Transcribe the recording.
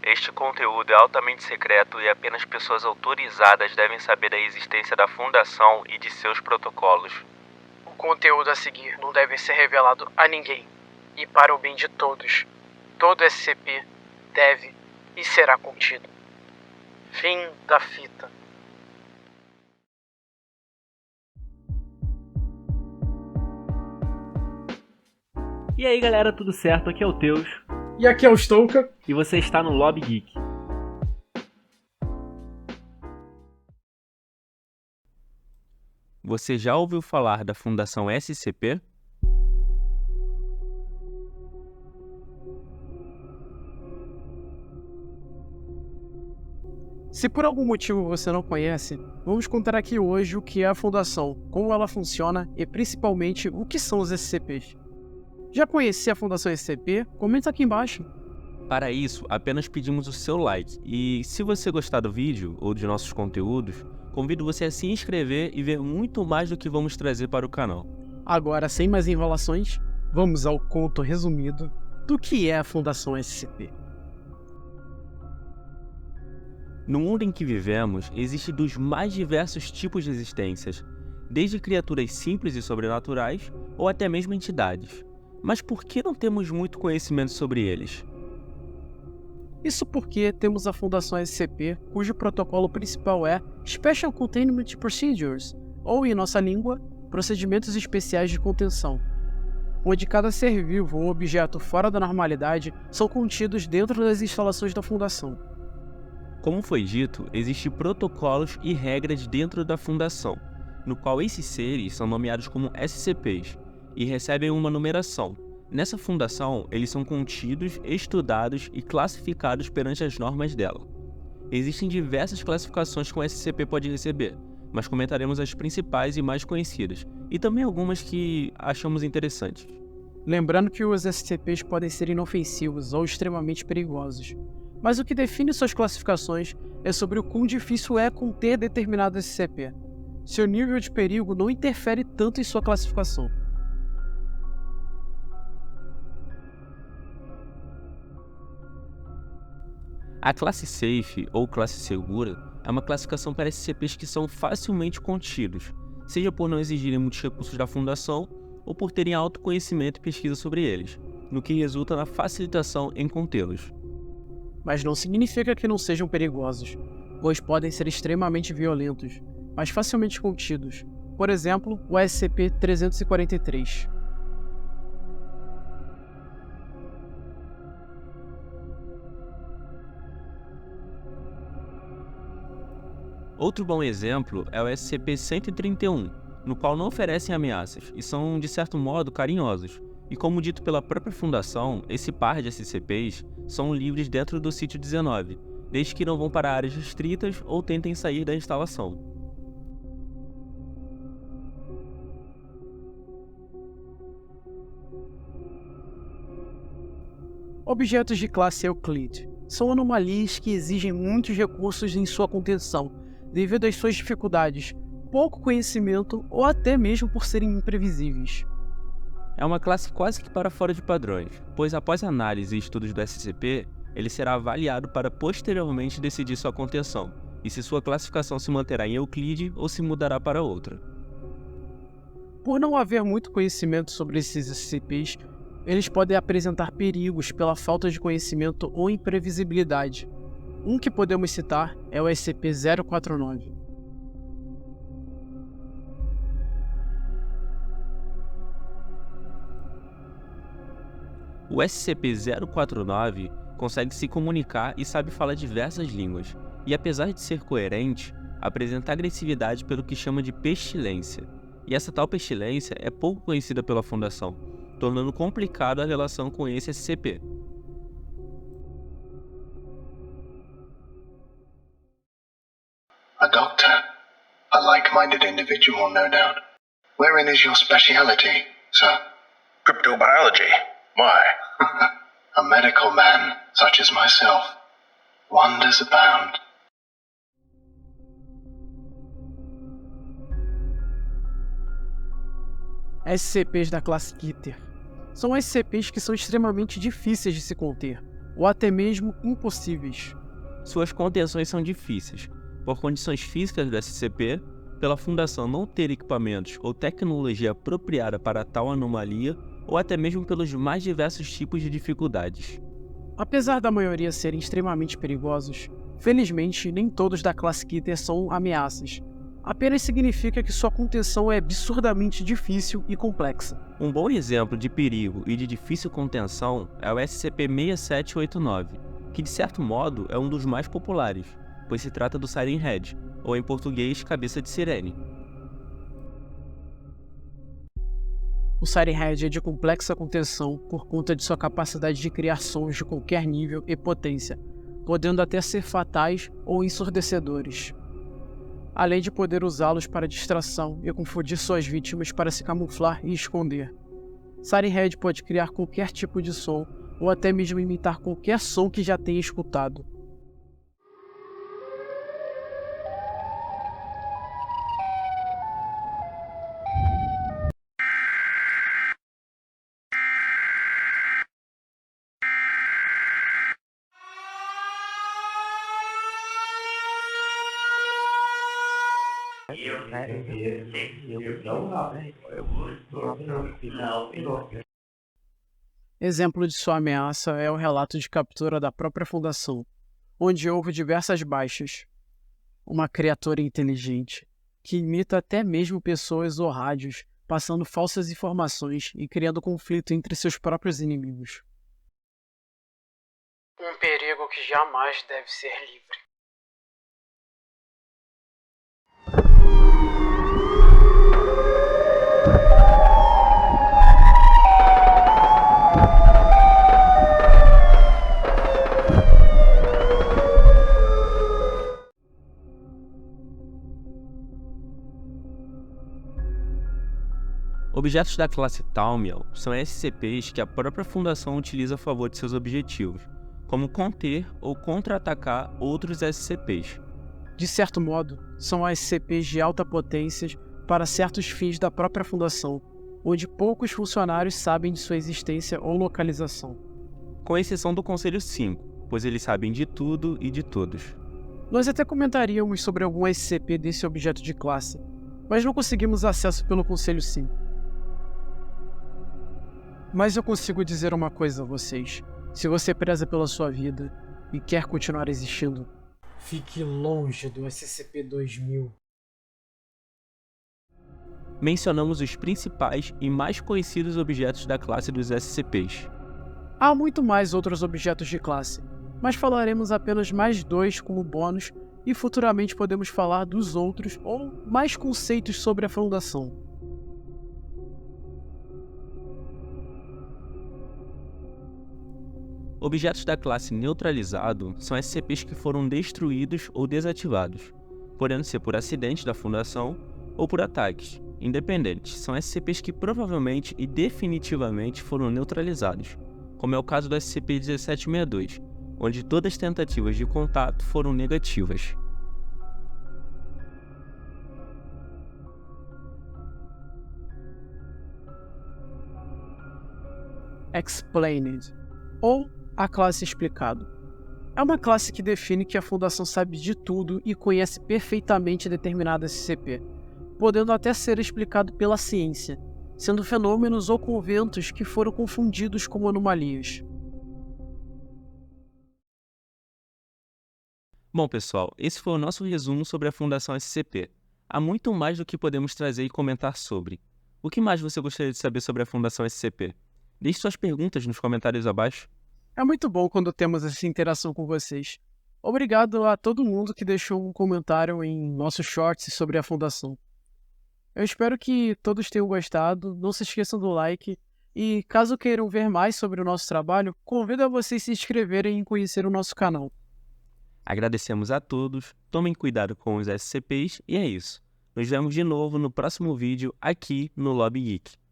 Este conteúdo é altamente secreto e apenas pessoas autorizadas devem saber da existência da Fundação e de seus protocolos. O conteúdo a seguir não deve ser revelado a ninguém. E para o bem de todos, todo SCP deve e será contido. Fim da fita. E aí galera, tudo certo? Aqui é o Teus. E aqui é o Stouka. E você está no Lobby Geek. Você já ouviu falar da Fundação SCP? Se por algum motivo você não conhece, vamos contar aqui hoje o que é a Fundação, como ela funciona e principalmente o que são os SCPs. Já conheci a Fundação SCP? Comenta aqui embaixo. Para isso, apenas pedimos o seu like. E se você gostar do vídeo ou de nossos conteúdos, convido você a se inscrever e ver muito mais do que vamos trazer para o canal. Agora, sem mais enrolações, vamos ao conto resumido do que é a Fundação SCP. No mundo em que vivemos, existem dos mais diversos tipos de existências, desde criaturas simples e sobrenaturais ou até mesmo entidades. Mas por que não temos muito conhecimento sobre eles? Isso porque temos a Fundação SCP, cujo protocolo principal é Special Containment Procedures, ou em nossa língua, Procedimentos Especiais de Contenção, onde cada ser vivo ou objeto fora da normalidade são contidos dentro das instalações da Fundação. Como foi dito, existem protocolos e regras dentro da Fundação, no qual esses seres são nomeados como SCPs e recebem uma numeração. Nessa fundação, eles são contidos, estudados e classificados perante as normas dela. Existem diversas classificações que o SCP pode receber, mas comentaremos as principais e mais conhecidas, e também algumas que achamos interessantes. Lembrando que os SCPs podem ser inofensivos ou extremamente perigosos, mas o que define suas classificações é sobre o quão difícil é conter determinado SCP. Seu nível de perigo não interfere tanto em sua classificação. A classe Safe, ou classe segura, é uma classificação para SCPs que são facilmente contidos, seja por não exigirem muitos recursos da Fundação ou por terem autoconhecimento e pesquisa sobre eles, no que resulta na facilitação em contê-los. Mas não significa que não sejam perigosos, pois podem ser extremamente violentos, mas facilmente contidos. Por exemplo, o SCP-343. Outro bom exemplo é o SCP-131, no qual não oferecem ameaças e são, de certo modo, carinhosos. E como dito pela própria Fundação, esse par de SCPs são livres dentro do Sítio 19, desde que não vão para áreas restritas ou tentem sair da instalação. Objetos de classe Euclid são anomalias que exigem muitos recursos em sua contenção, devido às suas dificuldades, pouco conhecimento ou até mesmo por serem imprevisíveis. É uma classe quase que para fora de padrões, pois após análise e estudos do SCP, ele será avaliado para posteriormente decidir sua contenção, e se sua classificação se manterá em Euclide ou se mudará para outra. Por não haver muito conhecimento sobre esses SCPs, eles podem apresentar perigos pela falta de conhecimento ou imprevisibilidade. Um que podemos citar é o SCP-049. O SCP-049 consegue se comunicar e sabe falar diversas línguas, e apesar de ser coerente, apresenta agressividade pelo que chama de pestilência. E essa tal pestilência é pouco conhecida pela Fundação, tornando complicado a relação com esse SCP. A doctor. A like-minded individual, no doubt. Wherein is your speciality, sir? Cryptobiology. Why? A medical man, such as myself. Wonders abound. SCPs da classe Keter. São SCPs que são extremamente difíceis de se conter, ou até mesmo impossíveis. Suas contenções são difíceis, por condições físicas do SCP, pela Fundação não ter equipamentos ou tecnologia apropriada para tal anomalia, ou até mesmo pelos mais diversos tipos de dificuldades. Apesar da maioria serem extremamente perigosos, felizmente nem todos da classe Keter são ameaças. Apenas significa que sua contenção é absurdamente difícil e complexa. Um bom exemplo de perigo e de difícil contenção é o SCP-6789, que de certo modo é um dos mais populares, pois se trata do Siren Head, ou em português, cabeça de sirene. O Siren Head é de complexa contenção por conta de sua capacidade de criar sons de qualquer nível e potência, podendo até ser fatais ou ensurdecedores, além de poder usá-los para distração e confundir suas vítimas para se camuflar e esconder. Siren Head pode criar qualquer tipo de som ou até mesmo imitar qualquer som que já tenha escutado. Exemplo de sua ameaça é o relato de captura da própria Fundação, onde houve diversas baixas. Uma criatura inteligente, que imita até mesmo pessoas ou rádios, passando falsas informações e criando conflito entre seus próprios inimigos. Um perigo que jamais deve ser livre. Objetos da classe Thaumiel são SCPs que a própria Fundação utiliza a favor de seus objetivos, como conter ou contra-atacar outros SCPs. De certo modo, são SCPs de alta potência para certos fins da própria Fundação, onde poucos funcionários sabem de sua existência ou localização. Com exceção do Conselho 5, pois eles sabem de tudo e de todos. Nós até comentaríamos sobre algum SCP desse objeto de classe, mas não conseguimos acesso pelo Conselho 5. Mas eu consigo dizer uma coisa a vocês. Se você preza pela sua vida e quer continuar existindo, fique longe do SCP-2000. Mencionamos os principais e mais conhecidos objetos da classe dos SCPs. Há muito mais outros objetos de classe, mas falaremos apenas mais 2 como bônus e futuramente podemos falar dos outros ou mais conceitos sobre a Fundação. Objetos da classe Neutralizado são SCPs que foram destruídos ou desativados, podendo ser por acidente da Fundação ou por ataques. Independentes, são SCPs que provavelmente e definitivamente foram neutralizados, como é o caso do SCP-1762, onde todas as tentativas de contato foram negativas. Explained, ou a classe explicado. É uma classe que define que a Fundação sabe de tudo e conhece perfeitamente determinado SCP, podendo até ser explicado pela ciência, sendo fenômenos ou conventos que foram confundidos como anomalias. Bom pessoal, esse foi o nosso resumo sobre a Fundação SCP. Há muito mais do que podemos trazer e comentar sobre. O que mais você gostaria de saber sobre a Fundação SCP? Deixe suas perguntas nos comentários abaixo. É muito bom quando temos essa interação com vocês. Obrigado a todo mundo que deixou um comentário em nossos shorts sobre a Fundação. Eu espero que todos tenham gostado, não se esqueçam do like e, caso queiram ver mais sobre o nosso trabalho, convido a vocês a se inscreverem e conhecer o nosso canal. Agradecemos a todos, tomem cuidado com os SCPs e é isso. Nos vemos de novo no próximo vídeo aqui no Lobby Geek.